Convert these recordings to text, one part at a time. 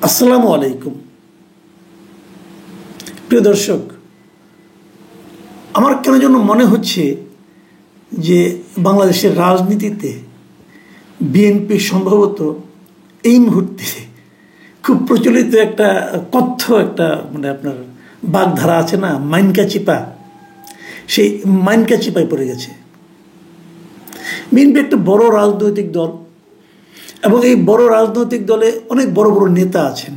আসসালামু আলাইকুম প্রিয় দর্শক, আমার কেন যেন মনে হচ্ছে যে বাংলাদেশের রাজনীতিতে বিএনপি সম্ভবত এই মুহূর্তে খুব প্রচলিত একটা একটা আপনার বাগধারা আছে না, মাইনকা চিপা, সেই মাইনকা চিপায় পড়ে গেছে। বিএনপি একটা বড় রাজনৈতিক দল এবং এই বড় রাজনৈতিক দলে অনেক বড় বড় নেতা আছেন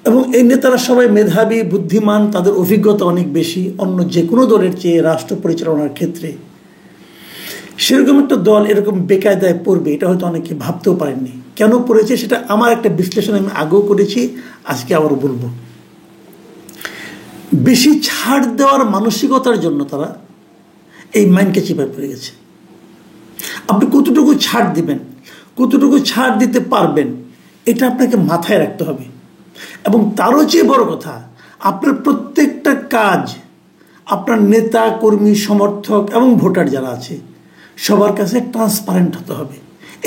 এবং এই নেতারা সবাই মেধাবী, বুদ্ধিমান, তাদের অভিজ্ঞতা অনেক বেশি অন্য যে কোনো দলের চেয়ে রাষ্ট্র পরিচালনার ক্ষেত্রে। সেরকম একটা দল এরকম বেকায়দায় পড়বে এটা হয়তো অনেকে ভাবতেও পারেননি। কেন পড়েছে সেটা আমার একটা বিশ্লেষণ আমি আগেও করেছি, আজকে আবারও বলবো। বেশি ছাড় দেওয়ার মানসিকতার জন্য তারা এই মাইনকে চিপায় পড়ে গেছে। আপনি কতটুকু ছাড় দিবেন, কতটুকু ছাড় দিতে পারবেন, এটা আপনাকে মাথায় রাখতে হবে। এবং তারও চেয়ে বড় কথা, আপনার প্রত্যেকটা কাজ আপনার নেতা, কর্মী, সমর্থক এবং ভোটার যারা আছে সবার কাছে ট্রান্সপারেন্ট হতে হবে।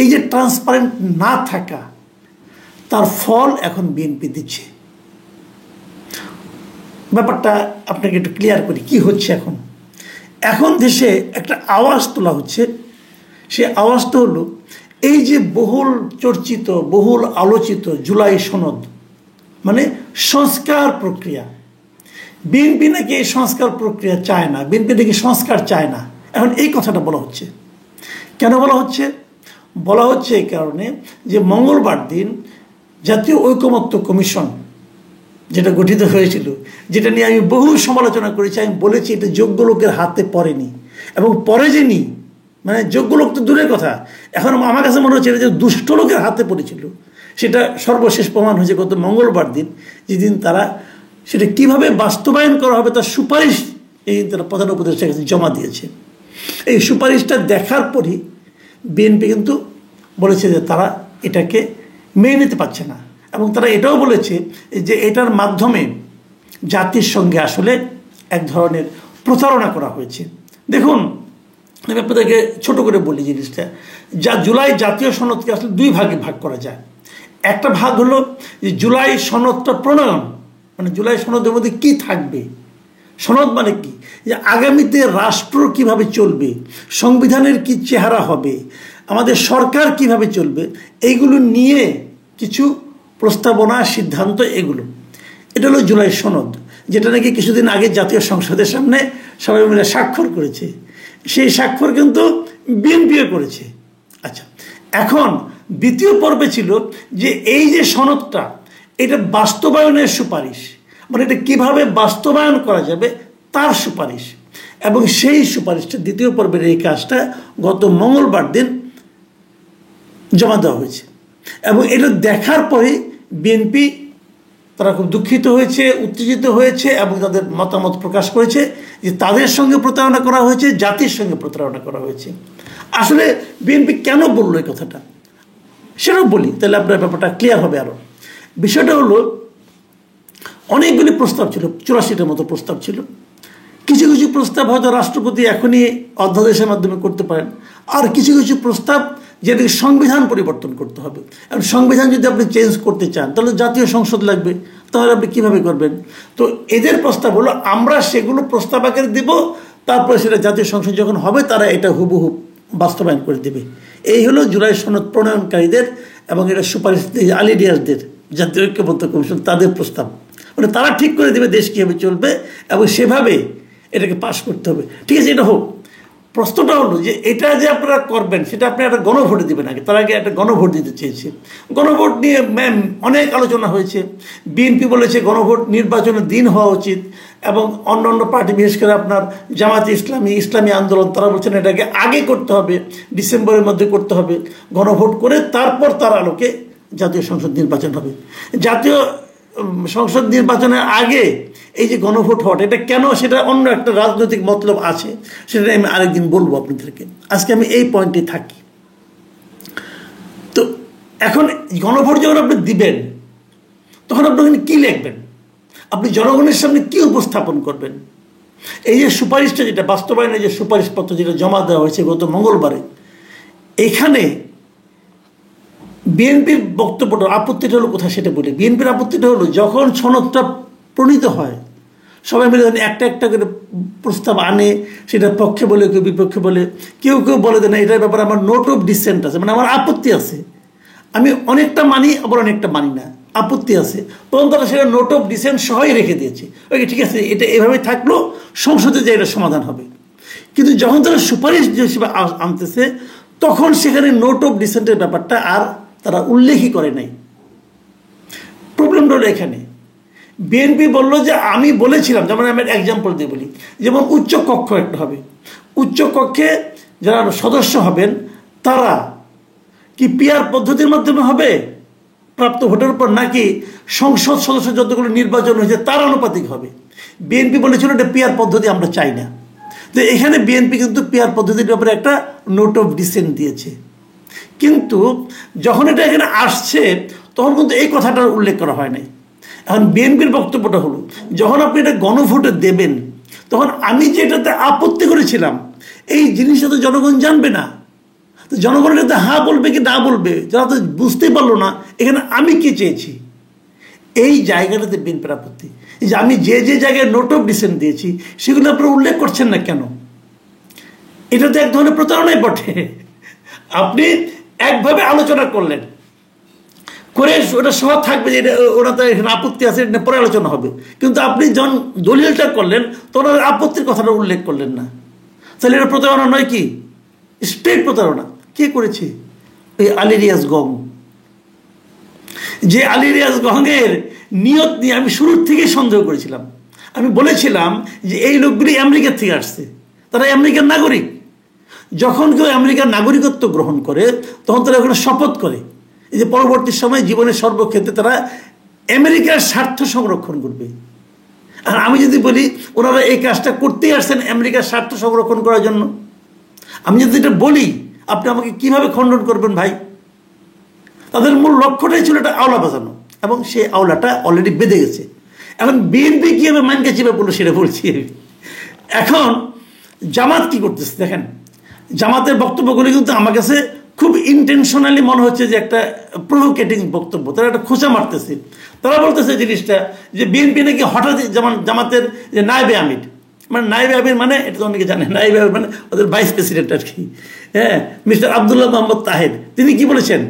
এই যে ট্রান্সপারেন্ট না থাকা, তার ফল এখন বিএনপি দিচ্ছে। ব্যাপারটা আপনাকে একটু ক্লিয়ার করি কি হচ্ছে। এখন দেশে একটা আওয়াজ তোলা হচ্ছে। সে আওয়াজটা হলো এই যে বহুল চর্চিত, বহুল আলোচিত জুলাই সনদ, মানে সংস্কার প্রক্রিয়া। বিএনপি নাকি এই সংস্কার প্রক্রিয়া চায় না, বিএনপি নাকি সংস্কার চায় না। এখন এই কথাটা বলা হচ্ছে কেন? বলা হচ্ছে এই কারণে যে মঙ্গলবার দিন জাতীয় ঐকমত্য কমিশন যেটা গঠিত হয়েছিল, যেটা নিয়ে আমি বহু সমালোচনা করেছি, আমি বলেছি এটা যোগ্য লোকের হাতে পড়েনি এবং পরে যে নি, মানে যোগ্য লোক তো দূরের কথা, এখন আমার কাছে মনে হচ্ছে এটা যে দুষ্ট লোকের হাতে পড়েছিল সেটা সর্বশেষ প্রমাণ হয়েছে গত মঙ্গলবার দিন, যেদিন তারা সেটা কিভাবে বাস্তবায়ন করা হবে তার সুপারিশ এই দিন তারা প্রধান উপদেষ্টার কাছে জমা দিয়েছে। এই সুপারিশটা দেখার পরই বিএনপি কিন্তু বলেছে যে তারা এটাকে মেনে নিতে পারছে না এবং তারা এটাও বলেছে যে এটার মাধ্যমে জাতির সঙ্গে আসলে এক ধরনের প্রতারণা করা হয়েছে। দেখুন, আমি আপনাদেরকে ছোট করে বলি জিনিসটা। জুলাই জাতীয় সনদকে আসলে দুই ভাগে ভাগ করা যায়। একটা ভাগ হলো যে জুলাই সনদটা প্রণয়ন, মানে জুলাই সনদের মধ্যে কি থাকবে, সনদ মানে কি, যে আগামীতে রাষ্ট্র কিভাবে চলবে, সংবিধানের কি চেহারা হবে, আমাদের সরকার কিভাবে চলবে, এইগুলো নিয়ে কিছু প্রস্তাবনা, সিদ্ধান্ত, এগুলো। এটা হলো জুলাই সনদ, যেটা নাকি কিছুদিন আগে জাতীয় সংসদের সামনে সবাই মিলে স্বাক্ষর করেছে। সেই স্বাক্ষর কিন্তু বিএনপিও করেছে। আচ্ছা, এখন দ্বিতীয় পর্বে ছিল যে এই যে সনদটা, এটা বাস্তবায়নের সুপারিশ, মানে এটা কিভাবে বাস্তবায়ন করা যাবে তার সুপারিশ। এবং সেই সুপারিশটা, দ্বিতীয় পর্বের এই কাজটা গত মঙ্গলবার দিন জমা দেওয়া হয়েছে এবং এটা দেখার পরে বিএনপি তারা খুব দুঃখিত হয়েছে, উত্তেজিত হয়েছে এবং তাদের মতামত প্রকাশ করেছে যে তাদের সঙ্গে প্রতারণা করা হয়েছে, জাতির সঙ্গে প্রতারণা করা হয়েছে। আসলে বিএনপি কেন বললো এই কথাটা সেটাও বলি, তাহলে আপনার ব্যাপারটা ক্লিয়ার হবে আরও। বিষয়টা হলো অনেকগুলি প্রস্তাব ছিল, 84টার মতো প্রস্তাব ছিল। কিছু কিছু প্রস্তাব হয়তো রাষ্ট্রপতি এখনই অধ্যাদেশের মাধ্যমে করতে পারেন, আর কিছু কিছু প্রস্তাব যেটাকে সংবিধান পরিবর্তন করতে হবে। এবং সংবিধান যদি আপনি চেঞ্জ করতে চান তাহলে জাতীয় সংসদ লাগবে, তাহলে আপনি কীভাবে করবেন? তো এদের প্রস্তাব হলো আমরা সেগুলো প্রস্তাব আকারে দেব, তারপরে সেটা জাতীয় সংসদ যখন হবে তারা এটা হুবহু বাস্তবায়ন করে দেবে। এই হলো জুলাই সনদ প্রণয়নকারীদের এবং এটা সুপারিশ আলিডিয়াসদের, জাতীয় ঐক্যমত্য কমিশন, তাদের প্রস্তাব। মানে তারা ঠিক করে দেবে দেশ কীভাবে চলবে এবং সেভাবে এটাকে পাশ করতে হবে। ঠিক আছে, এটা হোক। প্রশ্নটা হলো যে এটা যে আপনারা করবেন সেটা আপনি একটা গণভোটে দেবেন আগে। তার আগে একটা গণভোট দিতে চেয়েছে। গণভোট নিয়ে অনেক আলোচনা হয়েছে। বিএনপি বলেছে গণভোট নির্বাচনের দিন হওয়া উচিত এবং অন্য অন্য পার্টি, বিশেষ করে আপনার জামাতে ইসলামী, ইসলামী আন্দোলন, তারা বলছেন এটাকে আগে করতে হবে, ডিসেম্বরের মধ্যে করতে হবে। গণভোট করে তারপর তার আলোকে জাতীয় সংসদ নির্বাচন হবে। জাতীয় সংসদ নির্বাচনের আগে এই যে গণভোট হওয়াটা, এটা কেন, সেটা অন্য একটা রাজনৈতিক মতলব আছে, সেটা আমি আরেকদিন বলবো আপনাদেরকে। আজকে আমি এই পয়েন্টে থাকি। তো এখন গণভোট যখন আপনি দিবেন তখন আপনি কি লিখবেন, আপনি জনগণের সামনে কি উপস্থাপন করবেন? এই যে সুপারিশটা, যেটা বাস্তবায়নের যে সুপারিশপত্র যেটা জমা দেওয়া হয়েছে গত মঙ্গলবারে, এখানে বিএনপির বক্তব্যটা আপত্তিটা হলো কোথায় সেটা বলি। বিএনপির আপত্তিটা হলো যখন সনদটা প্রণীত হয় সবাই মিলে একটা একটা করে প্রস্তাব আনে, সেটা পক্ষে বলে কেউ বিপক্ষে বলে, কেউ কেউ বলে যে না এটার ব্যাপারে আমার নোট অফ ডিসেন্ট আছে, মানে আমার আপত্তি আছে, আমি অনেকটা মানি আবার অনেকটা মানি না, আপত্তি আছে, তখন তারা সেটা নোট অফ ডিসেন্ট সহই রেখে দিয়েছে। ওকে ঠিক আছে, এটা এভাবে থাকলো, সংসদে যে এটা সমাধান হবে। কিন্তু যখন তারা সুপারিশ হিসেবে আনতেছে তখন সেখানে নোট অফ ডিসেন্টের ব্যাপারটা আর তারা উল্লেখই করে নাই। প্রবলেমটা হলো এখানে। বিএনপি বলল যে আমি বলেছিলাম, যেমন আমি এক্সাম্পল দিয়ে বলি, যেমন উচ্চ কক্ষ একটা হবে, উচ্চ কক্ষে যারা সদস্য হবেন তারা কি পিআর পদ্ধতির মাধ্যমে হবে প্রাপ্ত ভোটের উপর, নাকি সংসদ সদস্য যতগুলো নির্বাচন হয়েছে তার আনুপাতিক হবে? বিএনপি বলেছিল এটা পিআর পদ্ধতি আমরা চাই না। তো এখানে বিএনপি কিন্তু পিআর পদ্ধতির ব্যাপারে একটা নোট অফ ডিসেন্ট দিয়েছে, কিন্তু যখন এটা এখানে আসছে তখন কিন্তু এই কথাটার উল্লেখ করা হয় নাই। এখন বিএনপির বক্তব্যটা হলো যখন আপনি এটা গণভোটে দেবেন তখন আমি যে এটাতে আপত্তি করেছিলাম এই জিনিসটা তো জনগণ জানবে না, তো জনগণ এটাতে হ্যাঁ বলবে কি না বলবে, যারা তো বুঝতেই পারলো না এখানে আমি কি চেয়েছি। এই জায়গাটাতে বিএনপির আপত্তি, যে আমি যে যে জায়গায় নোট অফ ডিসেন্ট দিয়েছি সেগুলো আপনারা উল্লেখ করছেন না কেন? এটা তো এক ধরনের প্রতারণাই বটে। আপনি একভাবে আলোচনা করলেন, করে ওটা সহ থাকবে যে এটা ওরা তো এখানে আপত্তি আছে, এটা পরে আলোচনা হবে, কিন্তু আপনি যখন দলিলটা করলেন তখন আপত্তির কথাটা উল্লেখ করলেন না। তাহলে এটা প্রতারণা নয় কি? স্ট্রেট প্রতারণা। কে করেছে? ওই আলী রিয়াজ গং। যে আলী রিয়াজ গঙ্গের নিয়ত নিয়ে আমি শুরুর থেকেই সন্দেহ করেছিলাম। আমি বলেছিলাম যে এই লোকগুলি আমেরিকার থেকে আসছে, তারা আমেরিকার নাগরিক। যখন কেউ আমেরিকার নাগরিকত্ব গ্রহণ করে তখন তারা ওখানে শপথ করে এই যে পরবর্তী সময় জীবনের সর্বক্ষেত্রে তারা আমেরিকার স্বার্থ সংরক্ষণ করবে। আর আমি যদি বলি ওনারা এই কাজটা করতেই আসছেন আমেরিকার স্বার্থ সংরক্ষণ করার জন্য, আমি যদি এটা বলি আপনি আমাকে কিভাবে খণ্ডন করবেন ভাই? তাদের মূল লক্ষ্যটাই ছিল এটা আওলা বাজানো, এবং সেই আওলাটা অলরেডি বেঁধে গেছে। এখন বিএনপি কীভাবে মানকে চিপে পড়লো সেটা বলছি। এখন জামাত কি করতেছে দেখেন, জামাতের বক্তব্যগুলি কিন্তু আমার কাছে খুব ইন্টেনশনালি মনে হচ্ছে যে একটা প্রভোকেটিং বক্তব্য, তারা একটা খোঁচা মারতেছে। তারা বলতেছে জিনিসটা যে বিএনপি নাকি হঠাৎ, যেমন জামাতের যে নায়েবে আমির, মানে নায়েবে আমির মানে এটা তো অনেকে জানে, নায়েবে আমির মানে ওদের ভাইস প্রেসিডেন্ট আর কি, হ্যাঁ, মিস্টার আবদুল্লাহ মোহাম্মদ তাহের, তিনি কি বলেছেন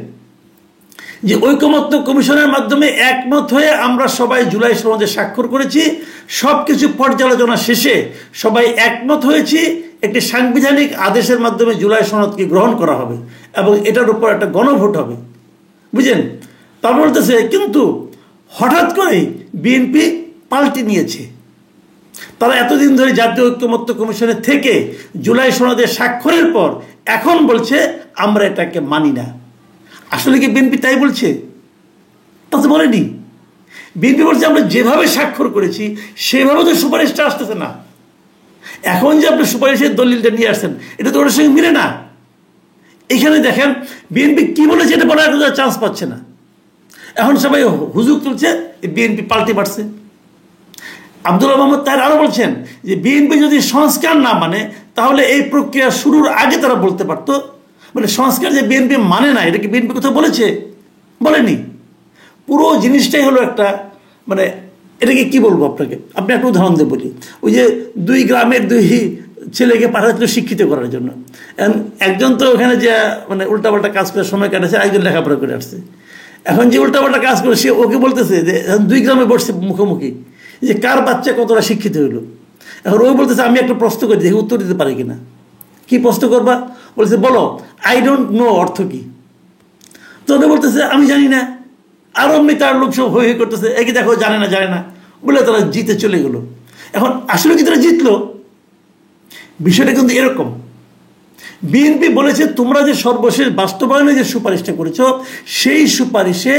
যে ঐকমত্য কমিশনের মাধ্যমে একমত হয়ে আমরা সবাই জুলাই সনদে স্বাক্ষর করেছি, সব কিছু পর্যালোচনা শেষে সবাই একমত হয়েছি একটি সাংবিধানিক আদেশের মাধ্যমে জুলাই সনদকে গ্রহণ করা হবে এবং এটার উপর একটা গণভোট হবে। বুঝলেন? তার বলতেছে কিন্তু হঠাৎ করেই বিএনপি পাল্টি নিয়েছে। তারা এতদিন ধরে জাতীয় ঐকমত্য কমিশনে থেকে জুলাই সনদে স্বাক্ষরের পর এখন বলছে আমরা এটাকে মানি না। আসলে কি বিএনপি তাই বলছে? তা তো বলেনি। বিএনপি বলছে আমরা যেভাবে স্বাক্ষর করেছি সেভাবে তো সুপারিশটা আসতেছে না। এখন যে আপনি সুপারিশের দলিলটা নিয়ে আসছেন এটা তো ওর সঙ্গে মিলে না। এখানে দেখেন বিএনপি কি বলেছে এটা বলার চান্স পাচ্ছে না। এখন সবাই হুজুক তুলছে বিএনপি পাল্টে পারছে। আবদুল্লাহ মোহাম্মদ তাহের আরও বলছেন যে বিএনপি যদি সংস্কার না মানে তাহলে এই প্রক্রিয়া শুরুর আগে তারা বলতে পারতো। মানে সংস্কার যে বিএনপি মানে না এটা কি বিএনপি কোথাও বলেছে? বলেনি। পুরো জিনিসটাই হলো একটা, মানে এটাকে কি বলবো আপনাকে, আপনি একটা উদাহরণ দিয়ে বলি। ওই যে দুই গ্রামের দুই ছেলেকে পাঠাচ্ছিল শিক্ষিত করার জন্য, একজন তো ওখানে যে মানে উল্টাপাল্টা কাজ করে সময় কাটাচ্ছে, একজন লেখাপড়া করে আসছে। এখন যে উল্টাপাল্টা কাজ করে সে ওকে বলতেছে যে দুই গ্রামে বসছে মুখোমুখি যে কার বাচ্চা কতটা শিক্ষিত হইলো। এখন ওই বলতেছে আমি একটা প্রশ্ন করি দেখি উত্তর দিতে পারি কিনা। কি প্রশ্ন করবা? বলছে বলো আই ডোন্ট নো অর্থ কি। তো ওটা বলতেছে আমি জানি না। আর অমনি তার লোক সব হয়ে করতেছে একে দেখো জানে না বলে তারা জিতে চলে গেল। এখন আসলে কি তারা জিতলো? বিষয়টা কিন্তু এরকম, বিএনপি বলেছে তোমরা যে সর্বশেষ বাস্তবায়নে যে সুপারিশটা করেছো সেই সুপারিশে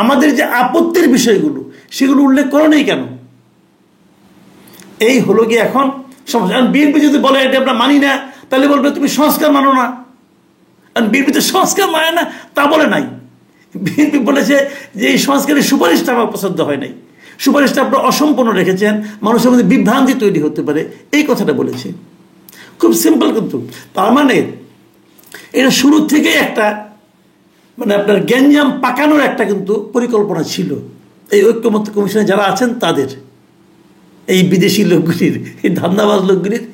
আমাদের যে আপত্তির বিষয়গুলো সেগুলো উল্লেখ করো নেই কেন? এই হলো গিয়ে এখন সমস্যা। বিএনপি যদি বলে এটা আমরা মানি না তাহলে বলবে তুমি সংস্কার মানো না। আর বিএনপি তো সংস্কার মানে না তা বলে নাই। বিএনপি বলেছে যে এই সংস্কারের সুপারিশটা আমার পছন্দ হয় নাই, সুপারিশটা আপনারা অসম্পূর্ণ রেখেছেন, মানুষের মধ্যে বিভ্রান্তি তৈরি হতে পারে, এই কথাটা বলেছে। খুব সিম্পল। কিন্তু তার মানে এটা শুরু থেকেই একটা মানে আপনার গ্যাঞ্জাম পাকানোর একটা কিন্তু পরিকল্পনা ছিল এই ঐক্যমত্য কমিশনে যারা আছেন তাদের, এই বিদেশি লোকগুলির, এই ধান্দাবাজ লোকগুলির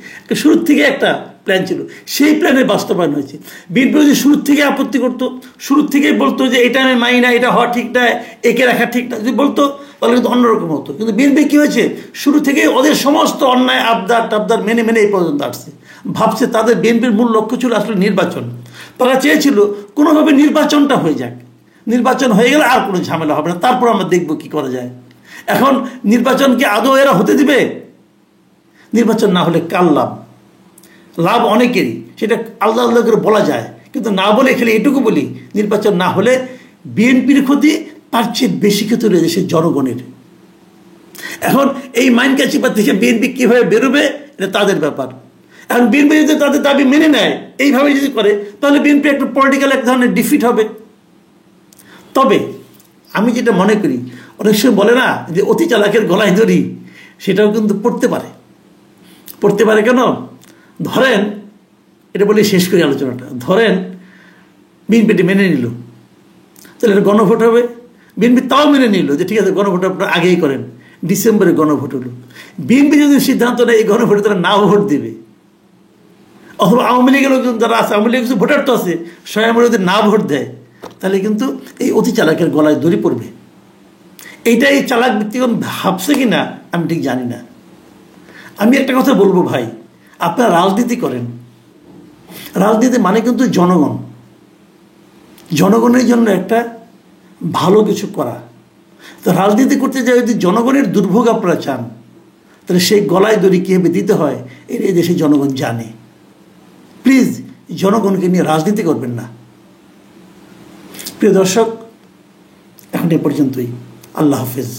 শুরুর থেকে একটা প্ল্যান ছিল, সেই প্ল্যানের বাস্তবায়ন হয়েছে। বিএনপি যে শুরুর থেকে আপত্তি করতো, শুরুর থেকেই বলতো যে এটা আমি মানি না, এটা হওয়া ঠিক না, একে রাখা ঠিক না, যদি বলতো তাহলে কিন্তু অন্যরকম হতো। কিন্তু বিএনপি কী হয়েছে, শুরু থেকেই ওদের সমস্ত অন্যায় আবদার টাবদার মেনে মেনে এই পর্যন্ত আসছে। ভাবছে তাদের বিএনপির মূল লক্ষ্য ছিল আসলে নির্বাচন, তারা চেয়েছিল কোনোভাবে নির্বাচনটা হয়ে যাক, নির্বাচন হয়ে গেলে আর কোনো ঝামেলা হবে না, তারপর আমরা দেখব কি করা যায়। এখন নির্বাচনকে আদৌ এরা হতে দিবে? নির্বাচন না হলে কার লাভ? লাভ অনেকেরই, সেটা আলাদা আলাদা করে বলা যায়, কিন্তু না বলে খেলে এটুকু বলি, নির্বাচন না হলে বিএনপির ক্ষতি তার চেয়ে বেশি ক্ষতি হলে দেশের জনগণের। এখন এই মাইন্ড ক্যাচিপার থেকে বিএনপি কীভাবে বেরোবে এটা তাদের ব্যাপার। এখন বিএনপি যদি তাদের দাবি মেনে নেয়, এইভাবে যদি করে, তাহলে বিএনপি একটা পলিটিক্যাল এক ধরনের ডিফিট হবে। তবে আমি যেটা মনে করি, অনেক সময় বলে না যে অতি চালাকের গলায় দড়ি, সেটাও কিন্তু পড়তে পারে। পড়তে পারে কেন? ধরেন, এটা বলে শেষ করি আলোচনাটা, ধরেন বিএনপিটি মেনে নিল, তাহলে এটা গণভোট হবে। বিএনপি তাও মেনে নিল যে ঠিক আছে গণভোট আপনারা আগেই করেন, ডিসেম্বরে গণভোট হলো। বিএনপি যদি সিদ্ধান্ত নেয় এই গণভোটে তারা না ভোট দেবে, অথবা আওয়ামী লীগের লোকজন যারা আছে, আওয়ামী লীগের কিছু ভোটার তো আছে, স্বয়ং যদি না ভোট দেয়, তাহলে কিন্তু এই অতি চালাকের গলায় দড়ি পড়বে। এইটা এই চালাক ব্যক্তিগণ ভাবছে কি না আমি ঠিক জানি না। আমি একটা কথা বলবো ভাই, আপনারা রাজনীতি করেন, রাজনীতি মানে কিন্তু জনগণ, জনগণের জন্য একটা ভালো কিছু করা। তো রাজনীতি করতে যায় যদি জনগণের দুর্ভোগ আপনারা চান, তাহলে সেই গলায় দড়ি কীভাবে দিতে হয় এই দেশে জনগণ জানে। প্লিজ জনগণকে নিয়ে রাজনীতি করবেন না। প্রিয় দর্শক, এখন এ পর্যন্তই। আল্লাহ হাফেজ।